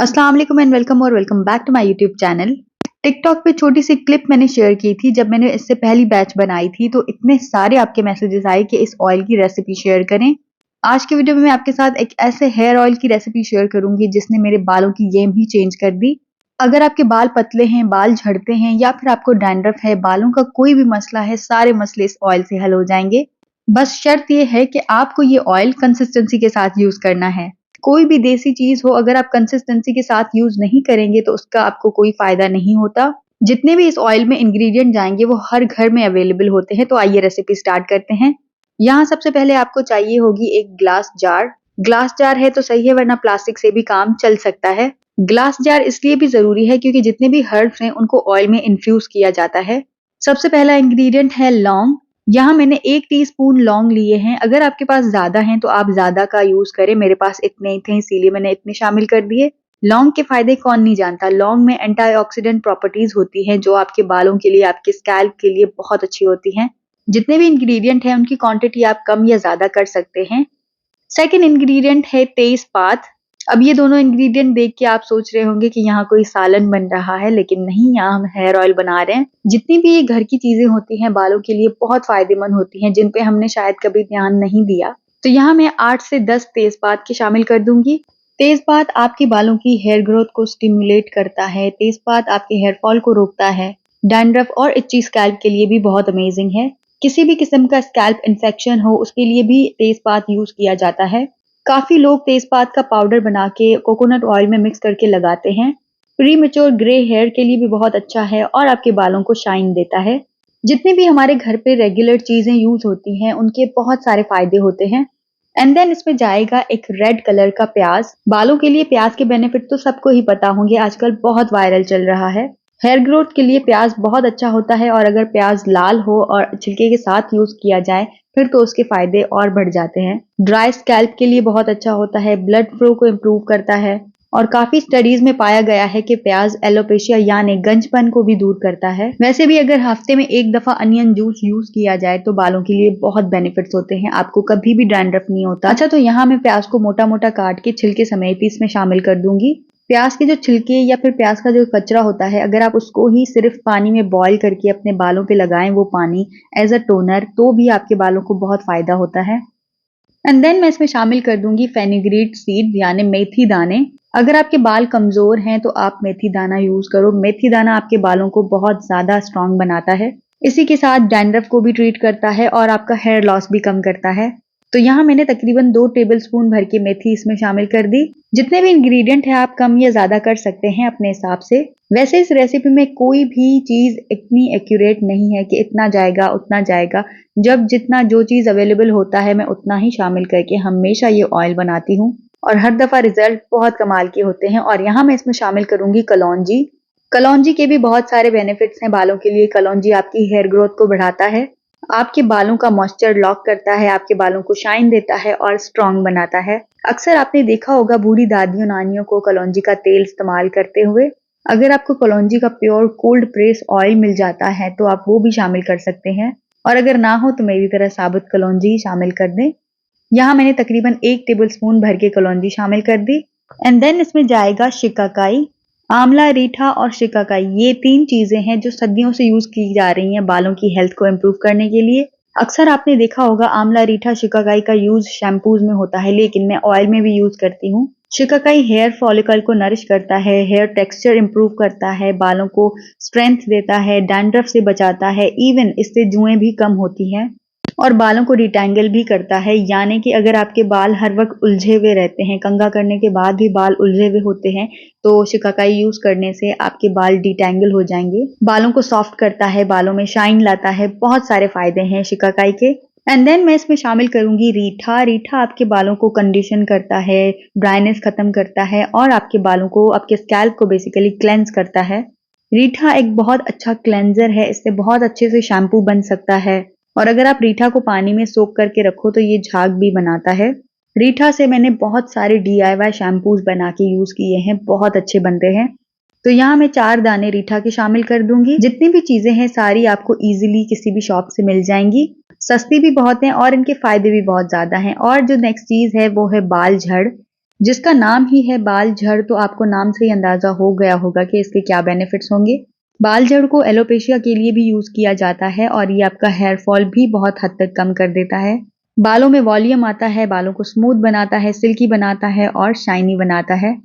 अस्सलाम वालेकुम and welcome back to my YouTube channel. TikTok पे छोटी सी क्लिप मैंने शेयर की थी जब मैंने इससे पहली बैच बनाई थी, तो इतने सारे आपके मैसेजेस आए कि इस ऑयल की रेसिपी शेयर करें। आज की वीडियो में मैं आपके साथ एक ऐसे हेयर ऑयल की रेसिपी शेयर करूंगी जिसने मेरे बालों की गेम ही चेंज कर दी। अगर आपके बाल पतले हैं, बाल झड़ते हैं या फिर आपको डैंड्रफ है, बालों का कोई भी मसला है, सारे मसले इस ऑयल से हल हो जाएंगे। बस शर्त यह है कि आपको ये ऑयल कंसिस्टेंसी के साथ यूज करना है। कोई भी देसी चीज हो, अगर आप कंसिस्टेंसी के साथ यूज नहीं करेंगे तो उसका आपको कोई फायदा नहीं होता। जितने भी इस ऑयल में इंग्रेडिएंट जाएंगे वो हर घर में अवेलेबल होते हैं। तो आइए रेसिपी स्टार्ट करते हैं। यहाँ सबसे पहले आपको चाहिए होगी एक ग्लास जार। ग्लास जार है तो सही है, वरना प्लास्टिक से भी काम चल सकता है। ग्लास जार इसलिए भी जरूरी है क्योंकि जितने भी हर्ब्स हैं उनको ऑयल में इन्फ्यूज किया जाता है। सबसे पहला इंग्रेडिएंट है लौंग। यहाँ मैंने 1 टीस्पून लौंग लिए हैं। अगर आपके पास ज्यादा हैं तो आप ज्यादा का यूज करें। मेरे पास इतने ही थे इसीलिए मैंने इतने शामिल कर दिए। लौंग के फायदे कौन नहीं जानता। लौंग में एंटीऑक्सीडेंट प्रॉपर्टीज होती हैं जो आपके बालों के लिए, आपके स्कैल्प के लिए बहुत अच्छी होती हैं। जितने भी इंग्रेडिएंट हैं उनकी क्वांटिटी आप कम या ज्यादा कर सकते हैं। सेकंड इंग्रेडिएंट है तेजपात। अब ये दोनों इंग्रेडिएंट देख के आप सोच रहे होंगे कि यहाँ कोई सालन बन रहा है, लेकिन नहीं, यहाँ हम हेयर ऑयल बना रहे हैं। जितनी भी ये घर की चीजें होती हैं बालों के लिए बहुत फायदेमंद होती हैं, जिन पे हमने शायद कभी ध्यान नहीं दिया। तो यहाँ मैं 8 से 10 तेजपात के शामिल कर दूंगी। तेजपात आपके बालों की हेयर ग्रोथ को स्टिमुलेट करता है। तेजपात आपके हेयर फॉल को रोकता है। डैंड्रफ और इच्ची स्कैल्प के लिए भी बहुत अमेजिंग है। किसी भी किस्म का स्कैल्प इन्फेक्शन हो उसके लिए भी तेजपात यूज किया जाता है। काफी लोग तेजपात का पाउडर बना के कोकोनट ऑयल में मिक्स करके लगाते हैं। प्री मेच्योर ग्रे हेयर के लिए भी बहुत अच्छा है और आपके बालों को शाइन देता है। जितनी भी हमारे घर पे रेगुलर चीजें यूज होती हैं उनके बहुत सारे फायदे होते हैं। एंड देन इसमें जाएगा एक रेड कलर का प्याज। बालों के लिए प्याज के बेनिफिट तो सबको ही पता होंगे, आजकल बहुत वायरल चल रहा है। हेयर ग्रोथ के लिए प्याज बहुत अच्छा होता है और अगर प्याज लाल हो और छिलके के साथ यूज किया जाए फिर तो उसके फायदे और बढ़ जाते हैं। ड्राई स्कैल्प के लिए बहुत अच्छा होता है, ब्लड फ्लो को इम्प्रूव करता है और काफी स्टडीज में पाया गया है कि प्याज एलोपेशिया यानी गंजपन को भी दूर करता है। वैसे भी अगर हफ्ते में एक दफा अनियन जूस यूज किया जाए तो बालों के लिए बहुत बेनिफिट्स होते हैं, आपको कभी भी डैंड्रफ नहीं होता। अच्छा, तो यहाँ मैं प्याज को मोटा मोटा काट के छिलके समेत ही इसमें शामिल कर दूंगी। प्याज के जो छिलके या फिर प्याज का जो कचरा होता है, अगर आप उसको ही सिर्फ पानी में बॉईल करके अपने बालों पे लगाएं, वो पानी एज अ टोनर, तो भी आपके बालों को बहुत फायदा होता है। एंड देन मैं इसमें शामिल कर दूंगी फेनुग्रीक सीड यानी मेथी दाने। अगर आपके बाल कमजोर हैं तो आप मेथी दाना यूज करो। मेथी दाना आपके बालों को बहुत ज्यादा स्ट्रांग बनाता है। इसी के साथ डैंड्रफ को भी ट्रीट करता है और आपका हेयर लॉस भी कम करता है। तो यहाँ मैंने तकरीबन 2 टेबलस्पून भर के मेथी इसमें शामिल कर दी। जितने भी इंग्रेडिएंट है आप कम या ज्यादा कर सकते हैं अपने हिसाब से। वैसे इस रेसिपी में कोई भी चीज इतनी एक्यूरेट नहीं है कि इतना जाएगा उतना जाएगा। जब जितना जो चीज अवेलेबल होता है मैं उतना ही शामिल करके हमेशा ये ऑयल बनाती हूँ और हर दफा रिजल्ट बहुत कमाल के होते हैं। और यहाँ मैं इसमें शामिल करूंगी कलौंजी। कलौंजी के भी बहुत सारे बेनिफिट्स हैं बालों के लिए। कलौंजी आपकी हेयर ग्रोथ को बढ़ाता है, आपके बालों का मॉइस्चर लॉक करता है, आपके बालों को शाइन देता है और स्ट्रॉन्ग बनाता है। अक्सर आपने देखा होगा बूढ़ी दादियों नानियों को कलौंजी का तेल इस्तेमाल करते हुए। अगर आपको कलौंजी का प्योर कोल्ड प्रेस ऑयल मिल जाता है तो आप वो भी शामिल कर सकते हैं, और अगर ना हो तो मेरी तरह साबुत कलौंजी ही शामिल कर दें। यहाँ मैंने तकरीबन 1 टेबलस्पून भर के कलौंजी शामिल कर दी। एंड देन इसमें जाएगा शिकाकाई। आंवला, रीठा और शिकाकाई ये 3 चीजें हैं जो सदियों से यूज की जा रही हैं बालों की हेल्थ को इम्प्रूव करने के लिए। अक्सर आपने देखा होगा आंवला, रीठा, शिकाकाई का यूज शैम्पूज में होता है, लेकिन मैं ऑयल में भी यूज करती हूँ। शिकाकाई हेयर फॉलिकल को नरिश करता है, हेयर टेक्सचर इंप्रूव करता है, बालों को स्ट्रेंथ देता है, डैंड्रफ से बचाता है, इवन इससे जुएं भी कम होती हैं और बालों को डिटैंगल भी करता है। यानी कि अगर आपके बाल हर वक्त उलझे हुए रहते हैं, कंघा करने के बाद भी बाल उलझे हुए होते हैं, तो शिकाकाई यूज करने से आपके बाल डिटैंगल हो जाएंगे। बालों को सॉफ्ट करता है, बालों में शाइन लाता है, बहुत सारे फायदे हैं शिकाकाई के। एंड देन मैं इसमें शामिल करूंगी रीठा। रीठा आपके बालों को कंडीशन करता है, ड्राइनेस खत्म करता है और आपके बालों को, आपके स्कैल्प को बेसिकली क्लेंस करता है। रीठा एक बहुत अच्छा क्लेंजर है, इससे बहुत अच्छे से शैम्पू बन सकता है और अगर आप रीठा को पानी में सोक करके रखो तो ये झाग भी बनाता है। रीठा से मैंने बहुत सारे DIY शैम्पूज बना के यूज किए हैं, बहुत अच्छे बनते हैं। तो यहाँ मैं 4 दाने रीठा के शामिल कर दूंगी। जितनी भी चीजें हैं सारी आपको इजीली किसी भी शॉप से मिल जाएंगी, सस्ती भी बहुत हैं और इनके फायदे भी बहुत ज्यादा हैं। और जो नेक्स्ट चीज है वो है बाल झड़। जिसका नाम ही है बाल झड़, तो आपको नाम से ही अंदाजा हो गया होगा कि इसके क्या बेनिफिट्स होंगे। बाल झड़ को एलोपेशिया के लिए भी यूज किया जाता है और ये आपका हेयर फॉल भी बहुत हद तक कम कर देता है। बालों में वॉल्यूम आता है, बालों को स्मूथ बनाता है, सिल्की बनाता है और शाइनी बनाता है।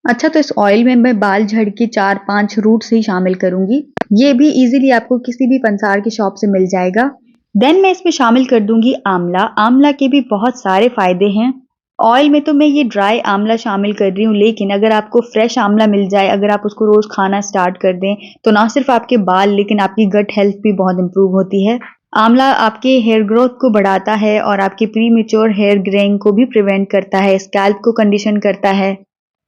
अच्छा, तो इस ऑयल में मैं बाल झड़ के 4-5 रूट्स ही शामिल करूंगी। ये भी इजीली आपको किसी भी पंसार की शॉप से मिल जाएगा। देन मैं इसमें शामिल कर दूंगी आंवला। आंवला के भी बहुत सारे फायदे हैं। ऑयल में तो मैं ये ड्राई आंवला शामिल कर रही हूँ, लेकिन अगर आपको फ्रेश आंवला मिल जाए, अगर आप उसको रोज खाना स्टार्ट कर दें, तो ना सिर्फ आपके बाल लेकिन आपकी गट हेल्थ भी बहुत इंप्रूव होती है। आंवला आपके हेयर ग्रोथ को बढ़ाता है और आपके प्री मेच्योर हेयर ग्रेइंग को भी प्रिवेंट करता है, स्कैल्प को कंडीशन करता है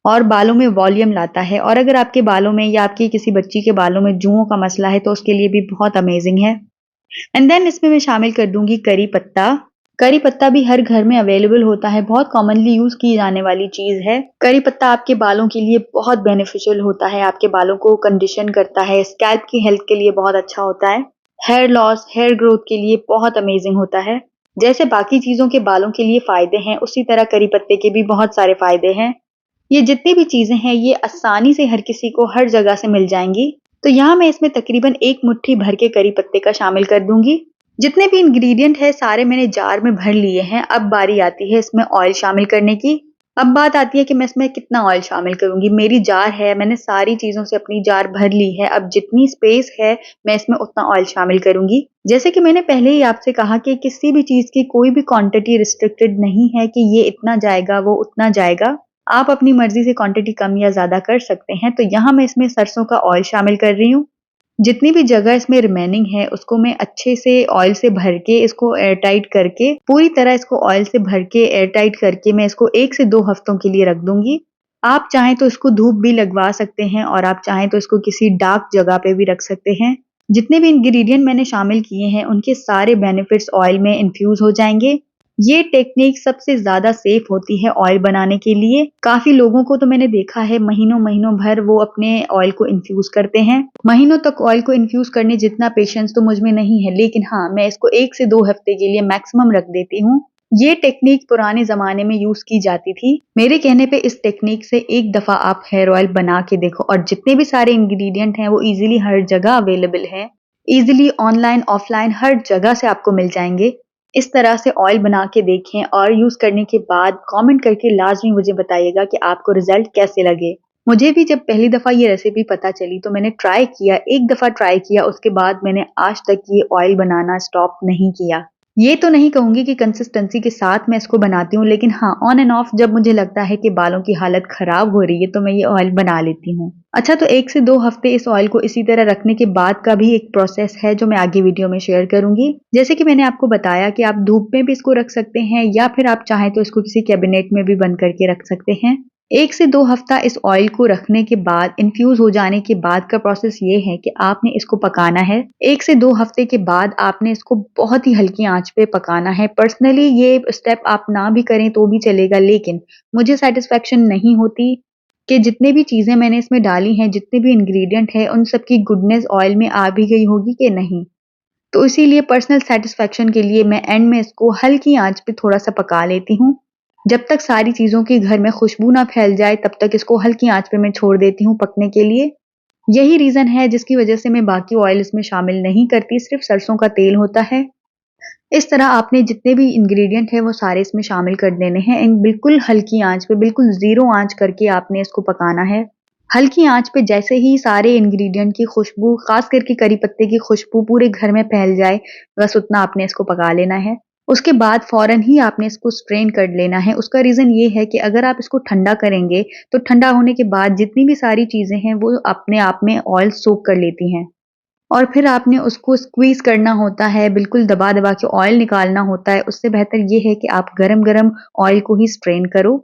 और बालों में वॉल्यूम लाता है। और अगर आपके बालों में या आपकी किसी बच्ची के बालों में जुओं का मसला है तो उसके लिए भी बहुत अमेजिंग है। एंड देन इसमें मैं शामिल कर दूंगी करी पत्ता। करी पत्ता भी हर घर में अवेलेबल होता है, बहुत कॉमनली यूज की जाने वाली चीज है। करी पत्ता आपके बालों के लिए बहुत बेनिफिशियल होता है, आपके बालों को कंडीशन करता है, स्कैल्प की हेल्थ के लिए बहुत अच्छा होता है, हेयर लॉस, हेयर ग्रोथ के लिए बहुत अमेजिंग होता है। जैसे बाकी चीजों के बालों के लिए फायदे हैं, उसी तरह करी पत्ते के भी बहुत सारे फायदे हैं। ये जितनी भी चीजें हैं ये आसानी से हर किसी को हर जगह से मिल जाएंगी। तो यहाँ मैं इसमें तकरीबन 1 मुट्ठी भर के करी पत्ते का शामिल कर दूंगी। जितने भी इंग्रेडिएंट है सारे मैंने जार में भर लिए हैं। अब बारी आती है इसमें ऑयल शामिल करने की। अब बात आती है कि मैं इसमें कितना ऑयल शामिल करूंगी। मेरी जार है, मैंने सारी चीजों से अपनी जार भर ली है। अब जितनी स्पेस है मैं इसमें उतना ऑयल शामिल करूंगी। जैसे कि मैंने पहले ही आपसे कहा कि किसी भी चीज की कोई भी क्वांटिटी रिस्ट्रिक्टेड नहीं है कि ये इतना जाएगा वो उतना जाएगा। आप अपनी मर्जी से क्वांटिटी कम या ज्यादा कर सकते हैं। तो यहाँ मैं इसमें सरसों का ऑयल शामिल कर रही हूँ। जितनी भी जगह इसमें रिमेनिंग है उसको मैं अच्छे से ऑयल से भर के, इसको एयरटाइट करके, पूरी तरह इसको ऑयल से भर के एयरटाइट करके मैं इसको 1 से 2 हफ्तों के लिए रख दूंगी। आप चाहें तो इसको धूप भी लगवा सकते हैं और आप चाहें तो इसको किसी डार्क जगह पे भी रख सकते हैं। जितने भी इंग्रेडिएंट मैंने शामिल किए हैं उनके सारे बेनिफिट्स ऑयल में इन्फ्यूज हो जाएंगे। ये टेक्निक सबसे ज्यादा सेफ होती है ऑयल बनाने के लिए। काफी लोगों को तो मैंने देखा है महीनों महीनों भर वो अपने ऑयल को इन्फ्यूज करते हैं। महीनों तक ऑयल को इन्फ्यूज करने जितना पेशेंस तो मुझ में नहीं है, लेकिन हाँ, मैं इसको 1 से 2 हफ्ते के लिए मैक्सिमम रख देती हूँ। ये टेक्निक पुराने जमाने में यूज की जाती थी। मेरे कहने पे इस टेक्निक से एक दफा आप हेयर ऑयल बना के देखो और जितने भी सारे इंग्रेडिएंट हैं वो इजीली हर जगह अवेलेबल है। इजीली ऑनलाइन ऑफलाइन हर जगह से आपको मिल जाएंगे। इस तरह से ऑयल बना के देखें और यूज करने के बाद कमेंट करके लाजमी मुझे बताइएगा कि आपको रिजल्ट कैसे लगे। मुझे भी जब पहली दफा ये रेसिपी पता चली तो मैंने ट्राई किया, एक दफा ट्राई किया, उसके बाद मैंने आज तक ये ऑयल बनाना स्टॉप नहीं किया। ये तो नहीं कहूंगी कि कंसिस्टेंसी के साथ मैं इसको बनाती हूँ, लेकिन हाँ, ऑन एंड ऑफ जब मुझे लगता है कि बालों की हालत खराब हो रही है तो मैं ये ऑयल बना लेती हूँ। अच्छा, तो 1 से 2 हफ्ते इस ऑयल को इसी तरह रखने के बाद का भी एक प्रोसेस है जो मैं आगे वीडियो में शेयर करूंगी। जैसे कि मैंने आपको बताया कि आप धूप में भी इसको रख सकते हैं या फिर आप चाहें तो इसको किसी कैबिनेट में भी बंद करके रख सकते हैं। 1 से 2 हफ्ता इस ऑयल को रखने के बाद, इन्फ्यूज हो जाने के बाद का प्रोसेस ये है कि आपने इसको पकाना है। 1 से 2 हफ्ते के बाद आपने इसको बहुत ही हल्की आंच पे पकाना है। पर्सनली ये स्टेप आप ना भी करें तो भी चलेगा, लेकिन मुझे सेटिस्फेक्शन नहीं होती कि जितने भी चीजें मैंने इसमें डाली हैं, जितने भी इंग्रेडिएंट हैं, उन सब की गुडनेस ऑयल में आ भी गई होगी कि नहीं। तो इसीलिए पर्सनल सेटिस्फेक्शन के लिए मैं एंड में इसको हल्की आंच पे थोड़ा सा पका लेती हूँ। जब तक सारी चीजों की घर में खुशबू ना फैल जाए तब तक इसको हल्की आंच पे मैं छोड़ देती हूँ पकने के लिए। यही रीजन है जिसकी वजह से मैं बाकी ऑयल इसमें शामिल नहीं करती, सिर्फ सरसों का तेल होता है। इस तरह आपने जितने भी इंग्रेडिएंट है वो सारे इसमें शामिल कर देने हैं एंड बिल्कुल हल्की आंच पे, बिल्कुल जीरो आंच करके आपने इसको पकाना है। हल्की आंच पे जैसे ही सारे इंग्रेडिएंट की खुशबू, खास करके करी पत्ते की खुशबू पूरे घर में फैल जाए, बस उतना आपने इसको पका लेना है। उसके बाद फौरन ही आपने इसको स्ट्रेन कर लेना है। उसका रीजन ये है कि अगर आप इसको ठंडा करेंगे तो ठंडा होने के बाद जितनी भी सारी चीजें हैं वो अपने आप में ऑयल सोक कर लेती हैं और फिर आपने उसको स्क्वीज करना होता है, बिल्कुल दबा दबा के ऑयल निकालना होता है। उससे बेहतर ये है कि आप गरम गरम ऑयल को ही स्ट्रेन करो।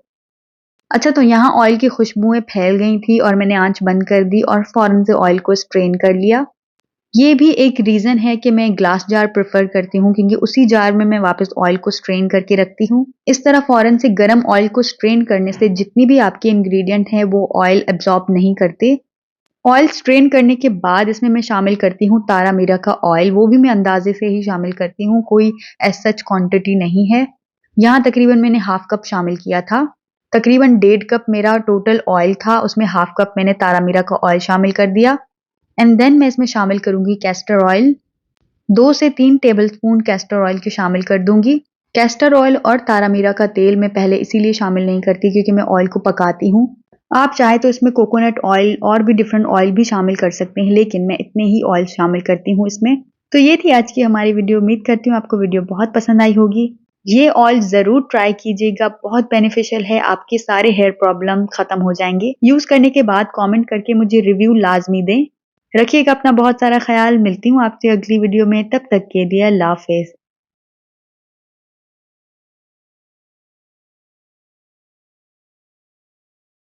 अच्छा, तो यहाँ ऑयल की खुशबुएं फैल गई थी और मैंने आंच बंद कर दी और फौरन से ऑयल को स्ट्रेन कर लिया। ये भी एक रीजन है कि मैं ग्लास जार प्रेफर करती हूँ, क्योंकि उसी जार में मैं वापस ऑयल को स्ट्रेन करके रखती हूँ। इस तरह फौरन से गर्म ऑयल को स्ट्रेन करने से जितनी भी आपके इंग्रेडिएंट हैं वो ऑयल एब्जॉर्ब नहीं करते। ऑयल स्ट्रेन करने के बाद इसमें मैं शामिल करती हूँ तारा मीरा का ऑयल। वो भी मैं अंदाजे से ही शामिल करती हूँ, कोई एज सच क्वांटिटी नहीं है। यहाँ तकरीबन मैंने ½ कप शामिल किया था। तकरीबन 1.5 कप मेरा टोटल ऑयल था, उसमें हाफ कप मैंने तारामीरा का ऑयल शामिल कर दिया। एंड देन मैं इसमें शामिल करूंगी कैस्टर ऑयल। 2 से 3 टेबलस्पून कैस्टर ऑयल के शामिल कर दूंगी। कैस्टर ऑयल और तारामीरा का तेल मैं पहले इसीलिए शामिल नहीं करती क्योंकि मैं ऑयल को पकाती हूँ। आप चाहे तो इसमें कोकोनट ऑयल और भी डिफरेंट ऑयल भी शामिल कर सकते हैं, लेकिन मैं इतने ही ऑयल शामिल करती हूँ इसमें। तो ये थी आज की हमारी वीडियो। उम्मीद करती हूँ आपको वीडियो बहुत पसंद आई होगी। ये ऑयल जरूर ट्राई कीजिएगा, बहुत बेनिफिशियल है, आपके सारे हेयर प्रॉब्लम खत्म हो जाएंगे। यूज करने के बाद कमेंट करके मुझे रिव्यू लाजमी दें। रखिएगा अपना बहुत सारा ख्याल। मिलती हूँ आपसे अगली वीडियो में, तब तक के लिए अल्लाह हाफिज।